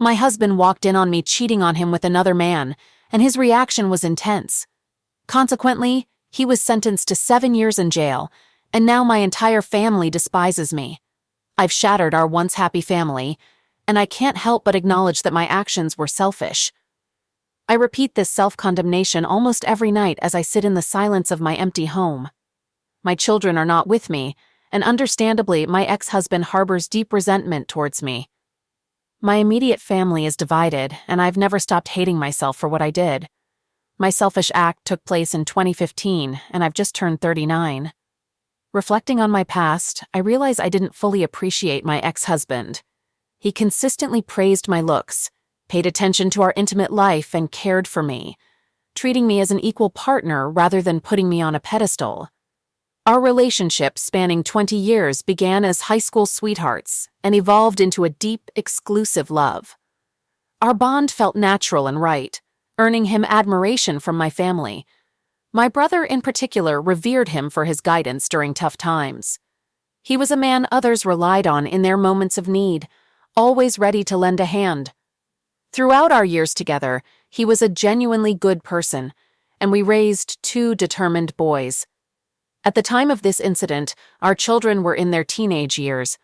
My husband walked in on me cheating on him with another man, and his reaction was intense. Consequently, he was sentenced to 7 years in jail, and now my entire family despises me. I've shattered our once happy family, and I can't help but acknowledge that my actions were selfish. I repeat this self-condemnation almost every night as I sit in the silence of my empty home. My children are not with me, and understandably, my ex-husband harbors deep resentment towards me. My immediate family is divided, and I've never stopped hating myself for what I did. My selfish act took place in 2015, and I've just turned 39. Reflecting on my past, I realize I didn't fully appreciate my ex-husband. He consistently praised my looks, paid attention to our intimate life, and cared for me, treating me as an equal partner rather than putting me on a pedestal. Our relationship, spanning 20 years, began as high school sweethearts and evolved into a deep, exclusive love. Our bond felt natural and right, earning him admiration from my family. My brother, in particular, revered him for his guidance during tough times. He was a man others relied on in their moments of need, always ready to lend a hand. Throughout our years together, he was a genuinely good person, and we raised 2 determined boys. At the time of this incident, our children were in their teenage years.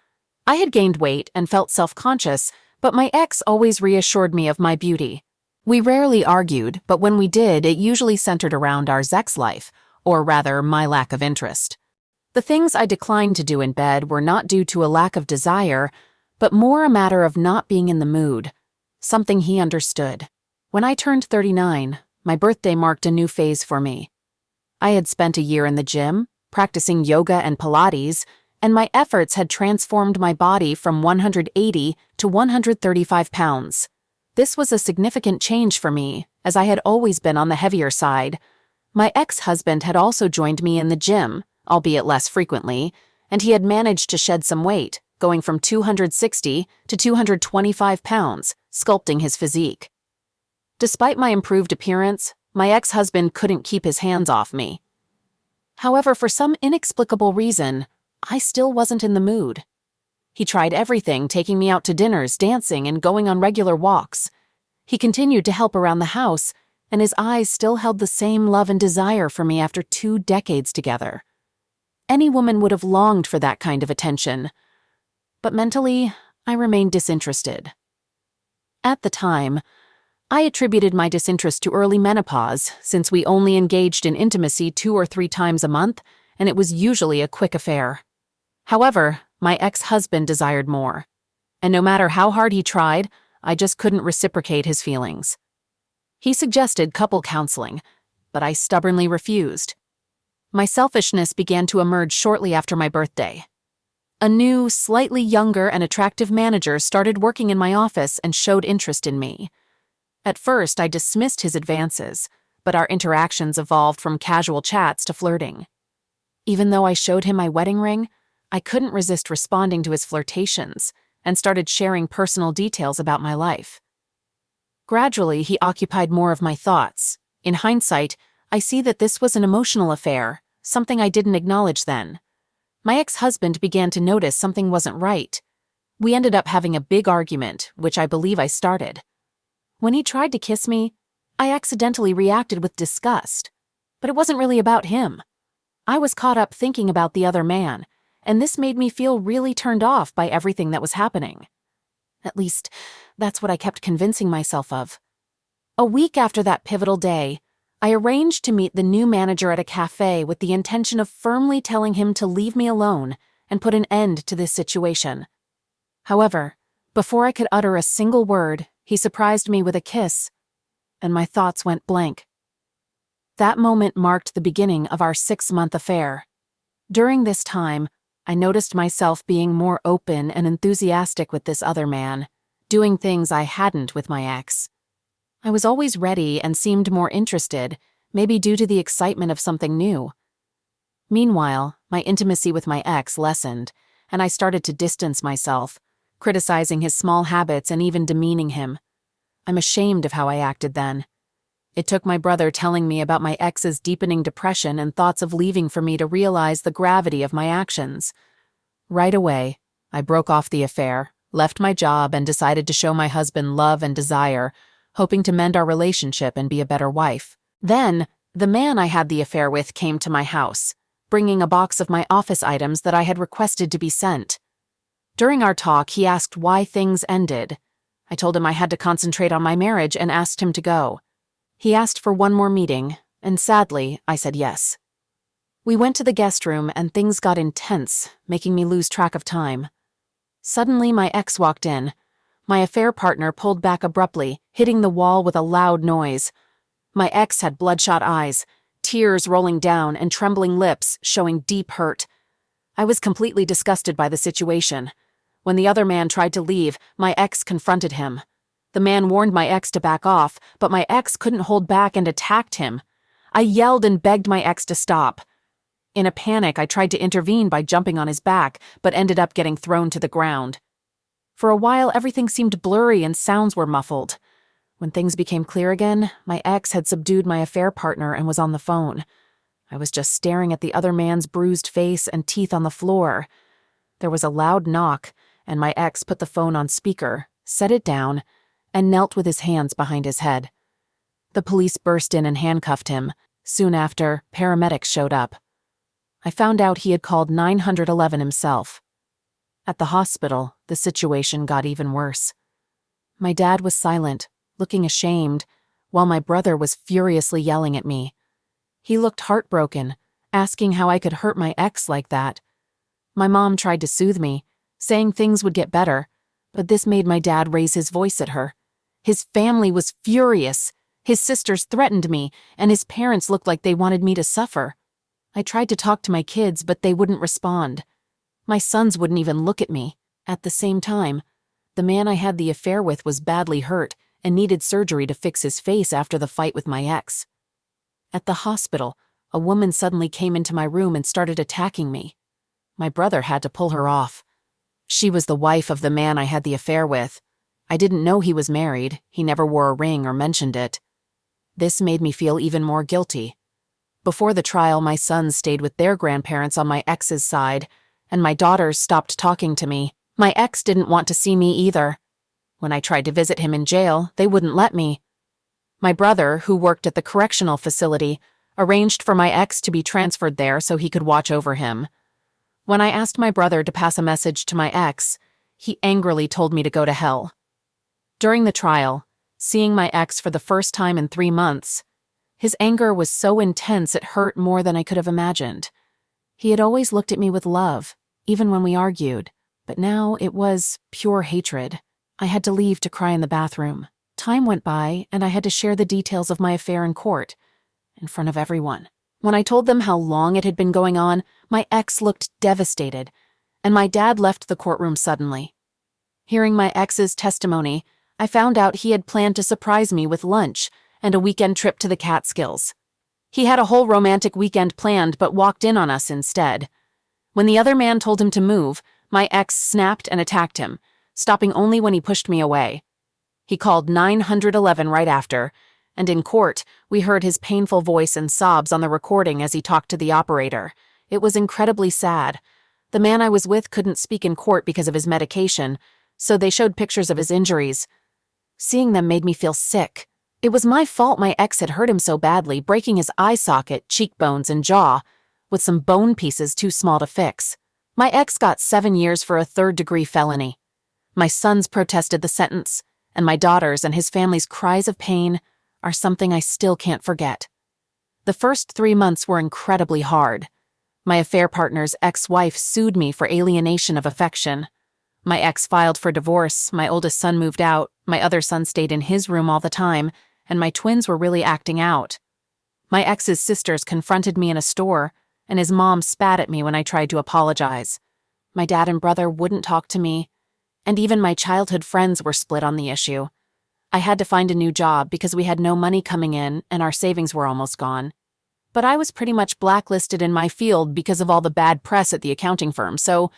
I had gained weight and felt self-conscious, but my ex always reassured me of my beauty. We rarely argued, but when we did, it usually centered around our sex life, or rather, my lack of interest. The things I declined to do in bed were not due to a lack of desire, but more a matter of not being in the mood, something he understood. When I turned 39, my birthday marked a new phase for me. I had spent a year in the gym, practicing yoga and Pilates, and my efforts had transformed my body from 180 to 135 pounds. This was a significant change for me, as I had always been on the heavier side. My ex-husband had also joined me in the gym, albeit less frequently, and he had managed to shed some weight, going from 260 to 225 pounds, sculpting his physique. Despite my improved appearance, my ex-husband couldn't keep his hands off me. However, for some inexplicable reason, I still wasn't in the mood. He tried everything, taking me out to dinners, dancing, and going on regular walks. He continued to help around the house, and his eyes still held the same love and desire for me after 2 decades together. Any woman would have longed for that kind of attention. But mentally, I remained disinterested. At the time, I attributed my disinterest to early menopause, since we only engaged in intimacy 2 or 3 times a month, and it was usually a quick affair. However, my ex-husband desired more, and no matter how hard he tried, I just couldn't reciprocate his feelings. He suggested couple counseling, but I stubbornly refused. My selfishness began to emerge shortly after my birthday. A new, slightly younger and attractive manager started working in my office and showed interest in me. At first, I dismissed his advances, but our interactions evolved from casual chats to flirting. Even though I showed him my wedding ring, I couldn't resist responding to his flirtations and started sharing personal details about my life. Gradually, he occupied more of my thoughts. In hindsight, I see that this was an emotional affair, something I didn't acknowledge then. My ex-husband began to notice something wasn't right. We ended up having a big argument, which I believe I started. When he tried to kiss me, I accidentally reacted with disgust. But it wasn't really about him. I was caught up thinking about the other man, and this made me feel really turned off by everything that was happening. At least, that's what I kept convincing myself of. A week after that pivotal day, I arranged to meet the new manager at a cafe with the intention of firmly telling him to leave me alone and put an end to this situation. However, before I could utter a single word, he surprised me with a kiss, and my thoughts went blank. That moment marked the beginning of our 6-month affair. During this time, I noticed myself being more open and enthusiastic with this other man, doing things I hadn't with my ex. I was always ready and seemed more interested, maybe due to the excitement of something new. Meanwhile, my intimacy with my ex lessened, and I started to distance myself, criticizing his small habits and even demeaning him. I'm ashamed of how I acted then. It took my brother telling me about my ex's deepening depression and thoughts of leaving for me to realize the gravity of my actions. Right away, I broke off the affair, left my job, and decided to show my husband love and desire, hoping to mend our relationship and be a better wife. Then, the man I had the affair with came to my house, bringing a box of my office items that I had requested to be sent. During our talk, he asked why things ended. I told him I had to concentrate on my marriage and asked him to go. He asked for one more meeting, and sadly, I said yes. We went to the guest room and things got intense, making me lose track of time. Suddenly, my ex walked in. My affair partner pulled back abruptly, hitting the wall with a loud noise. My ex had bloodshot eyes, tears rolling down, and trembling lips showing deep hurt. I was completely disgusted by the situation. When the other man tried to leave, my ex confronted him. The man warned my ex to back off, but my ex couldn't hold back and attacked him. I yelled and begged my ex to stop. In a panic, I tried to intervene by jumping on his back, but ended up getting thrown to the ground. For a while, everything seemed blurry and sounds were muffled. When things became clear again, my ex had subdued my affair partner and was on the phone. I was just staring at the other man's bruised face and teeth on the floor. There was a loud knock, and my ex put the phone on speaker, set it down, and knelt with his hands behind his head. The police burst in and handcuffed him. Soon after, paramedics showed up. I found out he had called 911 himself. At the hospital, the situation got even worse. My dad was silent, looking ashamed, while my brother was furiously yelling at me. He looked heartbroken, asking how I could hurt my ex like that. My mom tried to soothe me, saying things would get better, but this made my dad raise his voice at her. His family was furious. His sisters threatened me, and his parents looked like they wanted me to suffer. I tried to talk to my kids, but they wouldn't respond. My sons wouldn't even look at me. At the same time, the man I had the affair with was badly hurt and needed surgery to fix his face after the fight with my ex. At the hospital, a woman suddenly came into my room and started attacking me. My brother had to pull her off. She was the wife of the man I had the affair with. I didn't know he was married. He never wore a ring or mentioned it. This made me feel even more guilty. Before the trial, my sons stayed with their grandparents on my ex's side, and my daughters stopped talking to me. My ex didn't want to see me either. When I tried to visit him in jail, they wouldn't let me. My brother, who worked at the correctional facility, arranged for my ex to be transferred there so he could watch over him. When I asked my brother to pass a message to my ex, he angrily told me to go to hell. During the trial, seeing my ex for the first time in 3 months, his anger was so intense it hurt more than I could have imagined. He had always looked at me with love, even when we argued, but now it was pure hatred. I had to leave to cry in the bathroom. Time went by, and I had to share the details of my affair in court, in front of everyone. When I told them how long it had been going on, my ex looked devastated, and my dad left the courtroom suddenly. Hearing my ex's testimony, I found out he had planned to surprise me with lunch and a weekend trip to the Catskills. He had a whole romantic weekend planned but walked in on us instead. When the other man told him to move, my ex snapped and attacked him, stopping only when he pushed me away. He called 911 right after, and in court, we heard his painful voice and sobs on the recording as he talked to the operator. It was incredibly sad. The man I was with couldn't speak in court because of his medication, so they showed pictures of his injuries. Seeing them made me feel sick. It was my fault my ex had hurt him so badly, breaking his eye socket, cheekbones, and jaw, with some bone pieces too small to fix. My ex got 7 years for a third-degree felony. My sons protested the sentence, and my daughters and his family's cries of pain are something I still can't forget. The first 3 months were incredibly hard. My affair partner's ex-wife sued me for alienation of affection. My ex filed for divorce, my oldest son moved out, my other son stayed in his room all the time, and my twins were really acting out. My ex's sisters confronted me in a store, and his mom spat at me when I tried to apologize. My dad and brother wouldn't talk to me, and even my childhood friends were split on the issue. I had to find a new job because we had no money coming in and our savings were almost gone. But I was pretty much blacklisted in my field because of all the bad press at the accounting firm, so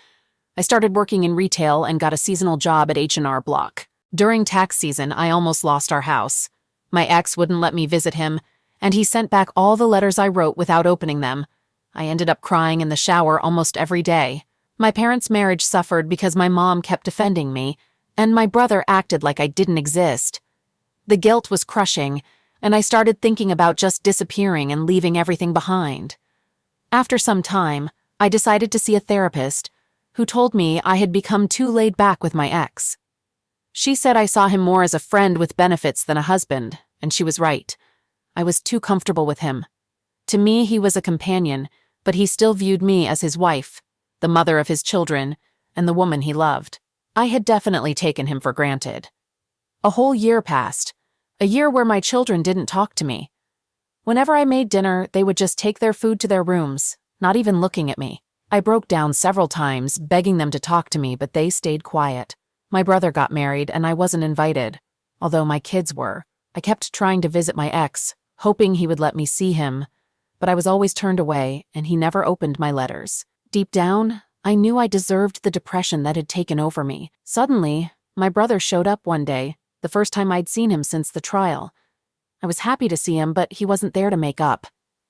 I started working in retail and got a seasonal job at H&R Block. During tax season, I almost lost our house. My ex wouldn't let me visit him, and he sent back all the letters I wrote without opening them. I ended up crying in the shower almost every day. My parents' marriage suffered because my mom kept defending me, and my brother acted like I didn't exist. The guilt was crushing, and I started thinking about just disappearing and leaving everything behind. After some time, I decided to see a therapist, who told me I had become too laid back with my ex. She said I saw him more as a friend with benefits than a husband, and she was right. I was too comfortable with him. To me, he was a companion, but he still viewed me as his wife, the mother of his children, and the woman he loved. I had definitely taken him for granted. A whole year passed, a year where my children didn't talk to me. Whenever I made dinner, they would just take their food to their rooms, not even looking at me. I broke down several times, begging them to talk to me, but they stayed quiet. My brother got married, and I wasn't invited, although my kids were. I kept trying to visit my ex, hoping he would let me see him, but I was always turned away, and he never opened my letters. Deep down, I knew I deserved the depression that had taken over me. Suddenly, my brother showed up one day, the first time I'd seen him since the trial. I was happy to see him, but he wasn't there to make up.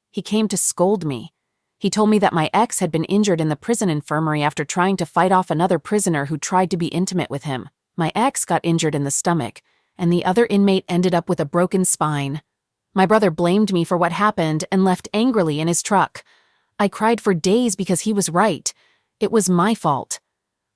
He came to scold me. He told me that my ex had been injured in the prison infirmary after trying to fight off another prisoner who tried to be intimate with him. My ex got injured in the stomach, and the other inmate ended up with a broken spine. My brother blamed me for what happened and left angrily in his truck. I cried for days because he was right. It was my fault.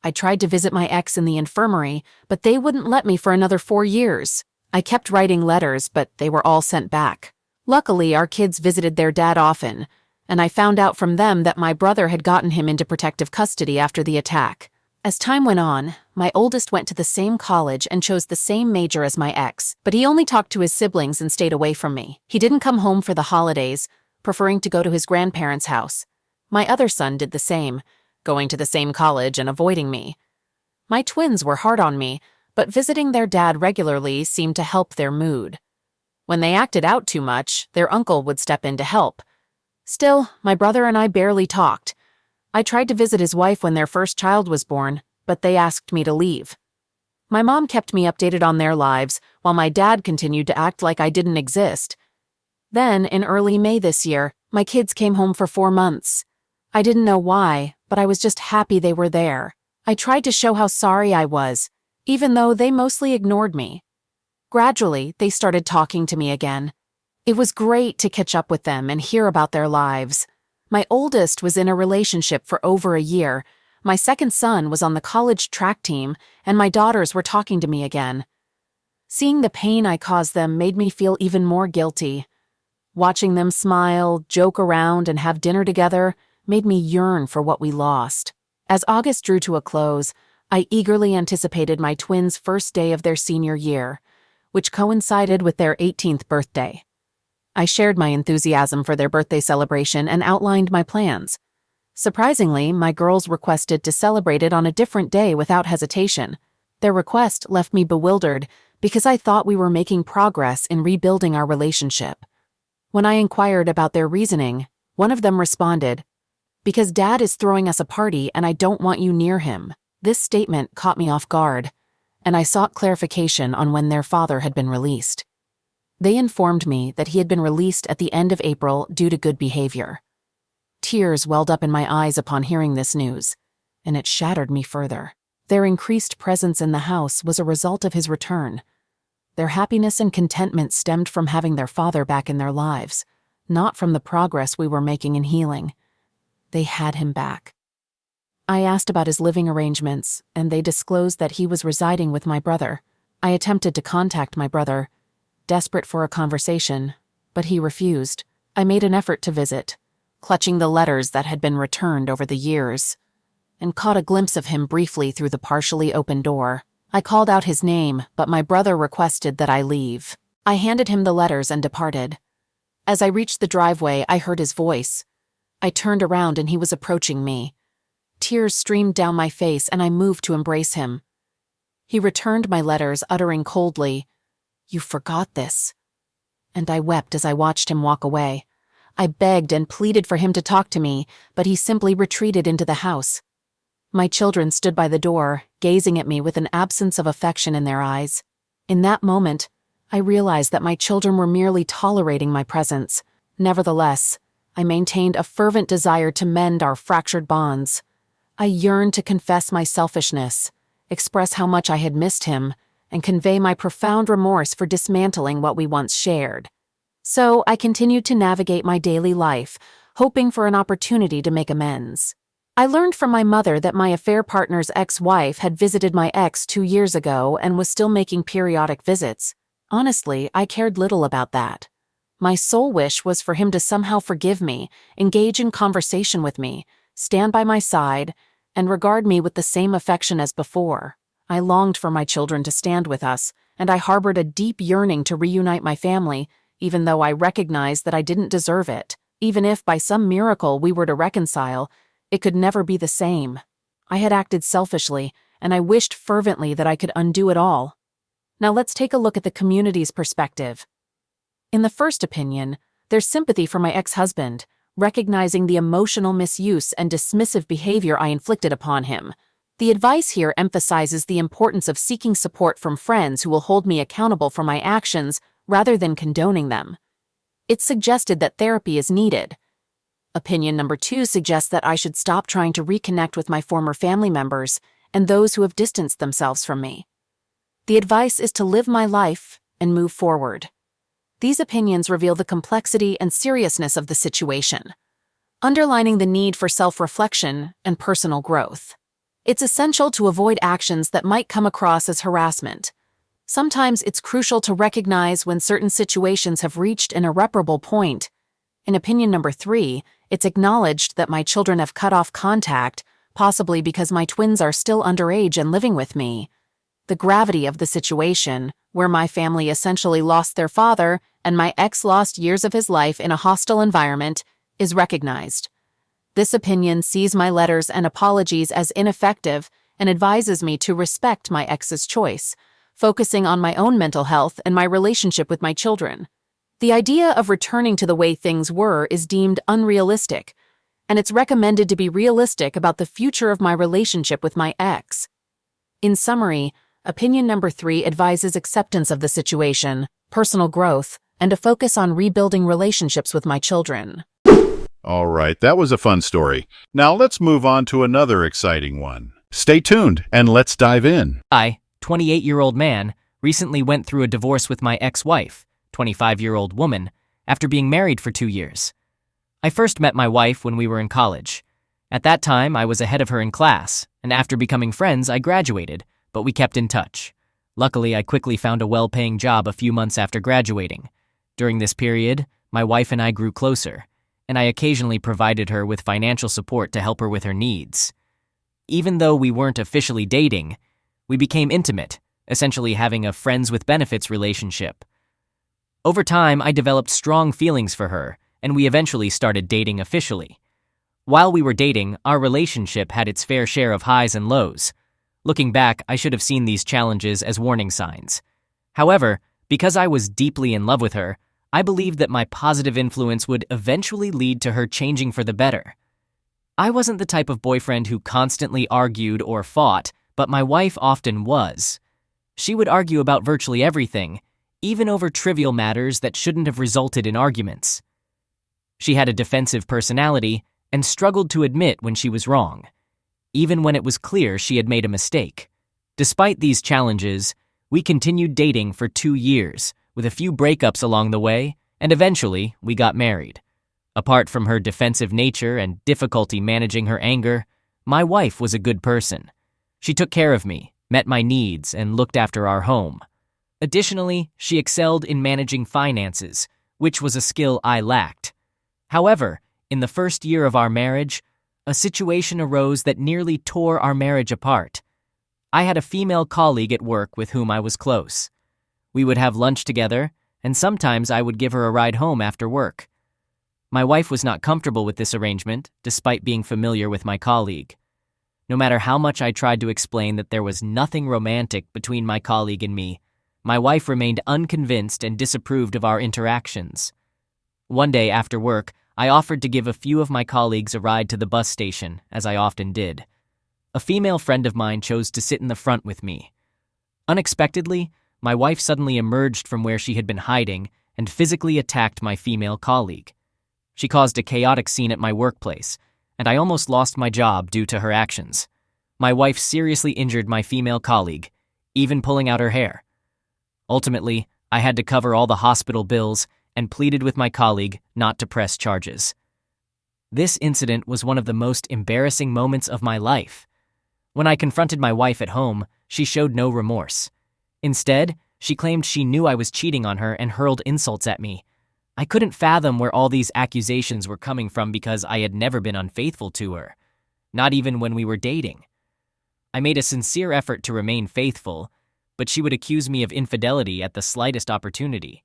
I tried to visit my ex in the infirmary, but they wouldn't let me for another 4 years. I kept writing letters, but they were all sent back. Luckily, our kids visited their dad often, and I found out from them that my brother had gotten him into protective custody after the attack. As time went on, my oldest went to the same college and chose the same major as my ex, but he only talked to his siblings and stayed away from me. He didn't come home for the holidays, preferring to go to his grandparents' house. My other son did the same, going to the same college and avoiding me. My twins were hard on me, but visiting their dad regularly seemed to help their mood. When they acted out too much, their uncle would step in to help. Still, my brother and I barely talked. I tried to visit his wife when their first child was born, but they asked me to leave. My mom kept me updated on their lives, while my dad continued to act like I didn't exist. Then, in early May this year, my kids came home for 4 months. I didn't know why, but I was just happy they were there. I tried to show how sorry I was, even though they mostly ignored me. Gradually, they started talking to me again. It was great to catch up with them and hear about their lives. My oldest was in a relationship for over a year, my second son was on the college track team, and my daughters were talking to me again. Seeing the pain I caused them made me feel even more guilty. Watching them smile, joke around, and have dinner together made me yearn for what we lost. As August drew to a close, I eagerly anticipated my twins' first day of their senior year, which coincided with their 18th birthday. I shared my enthusiasm for their birthday celebration and outlined my plans. Surprisingly, my girls requested to celebrate it on a different day without hesitation. Their request left me bewildered because I thought we were making progress in rebuilding our relationship. When I inquired about their reasoning, one of them responded, "Because Dad is throwing us a party and I don't want you near him." This statement caught me off guard, and I sought clarification on when their father had been released. They informed me that he had been released at the end of April due to good behavior. Tears welled up in my eyes upon hearing this news, and it shattered me further. Their increased presence in the house was a result of his return. Their happiness and contentment stemmed from having their father back in their lives, not from the progress we were making in healing. They had him back. I asked about his living arrangements, and they disclosed that he was residing with my brother. I attempted to contact my brother, desperate for a conversation, but he refused. I made an effort to visit, clutching the letters that had been returned over the years, and caught a glimpse of him briefly through the partially open door. I called out his name, but my brother requested that I leave. I handed him the letters and departed. As I reached the driveway, I heard his voice. I turned around and he was approaching me. Tears streamed down my face and I moved to embrace him. He returned my letters, uttering coldly, "You forgot this." And I wept as I watched him walk away. I begged and pleaded for him to talk to me, but he simply retreated into the house. My children stood by the door, gazing at me with an absence of affection in their eyes. In that moment, I realized that my children were merely tolerating my presence. Nevertheless, I maintained a fervent desire to mend our fractured bonds. I yearned to confess my selfishness, express how much I had missed him, and convey my profound remorse for dismantling what we once shared. So I continued to navigate my daily life, hoping for an opportunity to make amends. I learned from my mother that my affair partner's ex-wife had visited my ex 2 years ago and was still making periodic visits. Honestly, I cared little about that. My sole wish was for him to somehow forgive me, engage in conversation with me, stand by my side, and regard me with the same affection as before. I longed for my children to stand with us, and I harbored a deep yearning to reunite my family, even though I recognized that I didn't deserve it. Even if by some miracle we were to reconcile, it could never be the same. I had acted selfishly, and I wished fervently that I could undo it all. Now let's take a look at the community's perspective. In the first opinion, there's sympathy for my ex-husband, recognizing the emotional misuse and dismissive behavior I inflicted upon him. The advice here emphasizes the importance of seeking support from friends who will hold me accountable for my actions rather than condoning them. It's suggested that therapy is needed. Opinion number 2 suggests that I should stop trying to reconnect with my former family members and those who have distanced themselves from me. The advice is to live my life and move forward. These opinions reveal the complexity and seriousness of the situation, underlining the need for self-reflection and personal growth. It's essential to avoid actions that might come across as harassment. Sometimes it's crucial to recognize when certain situations have reached an irreparable point. In opinion number 3, it's acknowledged that my children have cut off contact, possibly because my twins are still underage and living with me. The gravity of the situation, where my family essentially lost their father and my ex lost years of his life in a hostile environment, is recognized. This opinion sees my letters and apologies as ineffective and advises me to respect my ex's choice, focusing on my own mental health and my relationship with my children. The idea of returning to the way things were is deemed unrealistic, and it's recommended to be realistic about the future of my relationship with my ex. In summary, opinion number 3 advises acceptance of the situation, personal growth, and a focus on rebuilding relationships with my children. All right, that was a fun story. Now let's move on to another exciting one. Stay tuned and let's dive in. I, 28-year-old man, recently went through a divorce with my ex-wife, 25-year-old woman, after being married for 2 years. I first met my wife when we were in college. At that time, I was ahead of her in class, and after becoming friends, I graduated, but we kept in touch. Luckily, I quickly found a well-paying job a few months after graduating. During this period, my wife and I grew closer, and I occasionally provided her with financial support to help her with her needs. Even though we weren't officially dating, we became intimate, essentially having a friends-with-benefits relationship. Over time, I developed strong feelings for her, and we eventually started dating officially. While we were dating, our relationship had its fair share of highs and lows. Looking back, I should have seen these challenges as warning signs. However, because I was deeply in love with her, I believed that my positive influence would eventually lead to her changing for the better. I wasn't the type of boyfriend who constantly argued or fought, but my wife often was. She would argue about virtually everything, even over trivial matters that shouldn't have resulted in arguments. She had a defensive personality and struggled to admit when she was wrong, even when it was clear she had made a mistake. Despite these challenges, we continued dating for 2 years, with a few breakups along the way, and eventually we got married. Apart from her defensive nature and difficulty managing her anger, my wife was a good person. She took care of me, met my needs, and looked after our home. Additionally, she excelled in managing finances, which was a skill I lacked. However, in the first year of our marriage, a situation arose that nearly tore our marriage apart. I had a female colleague at work with whom I was close. We would have lunch together, and sometimes I would give her a ride home after work. My wife was not comfortable with this arrangement, despite being familiar with my colleague. No matter how much I tried to explain that there was nothing romantic between my colleague and me, my wife remained unconvinced and disapproved of our interactions. One day after work, I offered to give a few of my colleagues a ride to the bus station, as I often did. A female friend of mine chose to sit in the front with me. Unexpectedly, my wife suddenly emerged from where she had been hiding and physically attacked my female colleague. She caused a chaotic scene at my workplace, and I almost lost my job due to her actions. My wife seriously injured my female colleague, even pulling out her hair. Ultimately, I had to cover all the hospital bills and pleaded with my colleague not to press charges. This incident was one of the most embarrassing moments of my life. When I confronted my wife at home, she showed no remorse. Instead, she claimed she knew I was cheating on her and hurled insults at me. I couldn't fathom where all these accusations were coming from because I had never been unfaithful to her, not even when we were dating. I made a sincere effort to remain faithful, but she would accuse me of infidelity at the slightest opportunity.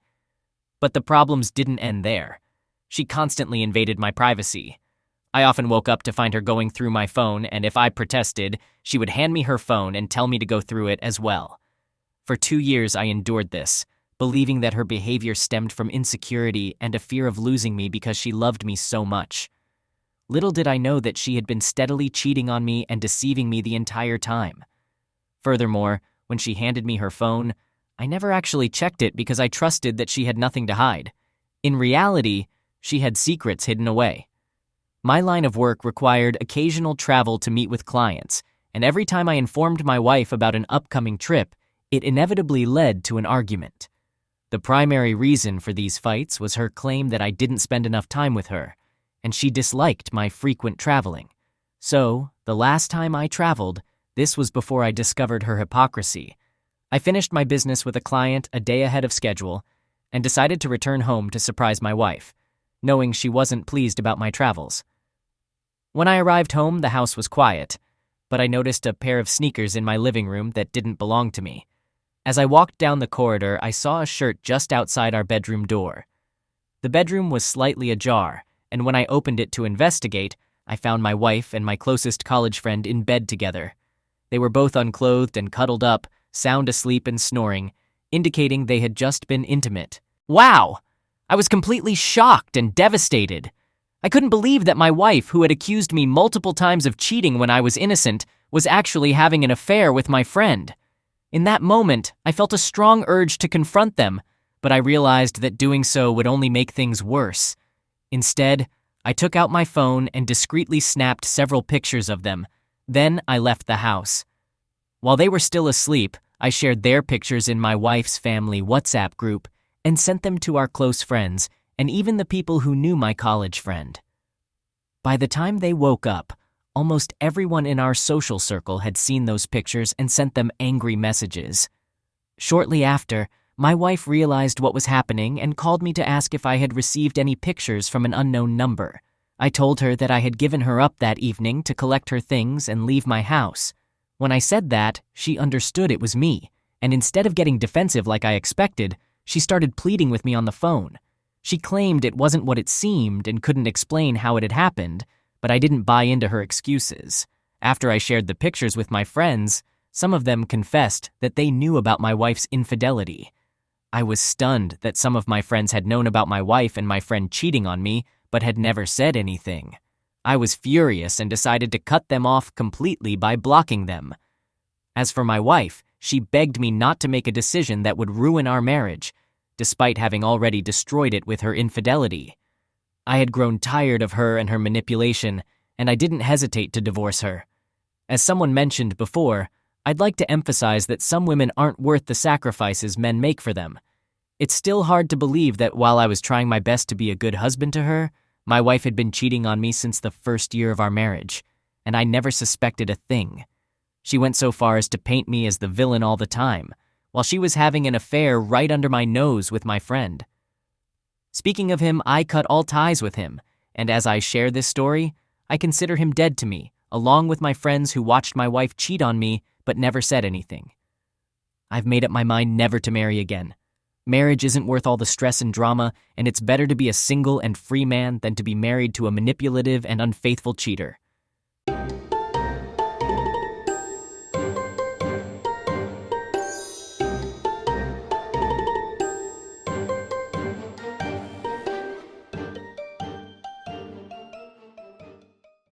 But the problems didn't end there. She constantly invaded my privacy. I often woke up to find her going through my phone, and if I protested, she would hand me her phone and tell me to go through it as well. For 2 years I endured this, believing that her behavior stemmed from insecurity and a fear of losing me because she loved me so much. Little did I know that she had been steadily cheating on me and deceiving me the entire time. Furthermore, when she handed me her phone, I never actually checked it because I trusted that she had nothing to hide. In reality, she had secrets hidden away. My line of work required occasional travel to meet with clients, and every time I informed my wife about an upcoming trip, it inevitably led to an argument. The primary reason for these fights was her claim that I didn't spend enough time with her, and she disliked my frequent traveling. So, the last time I traveled, this was before I discovered her hypocrisy. I finished my business with a client a day ahead of schedule and decided to return home to surprise my wife, knowing she wasn't pleased about my travels. When I arrived home, the house was quiet, but I noticed a pair of sneakers in my living room that didn't belong to me. As I walked down the corridor, I saw a shirt just outside our bedroom door. The bedroom was slightly ajar, and when I opened it to investigate, I found my wife and my closest college friend in bed together. They were both unclothed and cuddled up, sound asleep and snoring, indicating they had just been intimate. Wow! I was completely shocked and devastated. I couldn't believe that my wife, who had accused me multiple times of cheating when I was innocent, was actually having an affair with my friend. In that moment, I felt a strong urge to confront them, but I realized that doing so would only make things worse. Instead, I took out my phone and discreetly snapped several pictures of them. Then I left the house. While they were still asleep, I shared their pictures in my wife's family WhatsApp group and sent them to our close friends and even the people who knew my college friend. By the time they woke up, almost everyone in our social circle had seen those pictures and sent them angry messages. Shortly after, my wife realized what was happening and called me to ask if I had received any pictures from an unknown number. I told her that I had given her up that evening to collect her things and leave my house. When I said that, she understood it was me, and instead of getting defensive like I expected, she started pleading with me on the phone. She claimed it wasn't what it seemed and couldn't explain how it had happened, but I didn't buy into her excuses. After I shared the pictures with my friends, some of them confessed that they knew about my wife's infidelity. I was stunned that some of my friends had known about my wife and my friend cheating on me, but had never said anything. I was furious and decided to cut them off completely by blocking them. As for my wife, she begged me not to make a decision that would ruin our marriage, despite having already destroyed it with her infidelity. I had grown tired of her and her manipulation, and I didn't hesitate to divorce her. As someone mentioned before, I'd like to emphasize that some women aren't worth the sacrifices men make for them. It's still hard to believe that while I was trying my best to be a good husband to her, my wife had been cheating on me since the first year of our marriage, and I never suspected a thing. She went so far as to paint me as the villain all the time, while she was having an affair right under my nose with my friend. Speaking of him, I cut all ties with him, and as I share this story, I consider him dead to me, along with my friends who watched my wife cheat on me but never said anything. I've made up my mind never to marry again. Marriage isn't worth all the stress and drama, and it's better to be a single and free man than to be married to a manipulative and unfaithful cheater.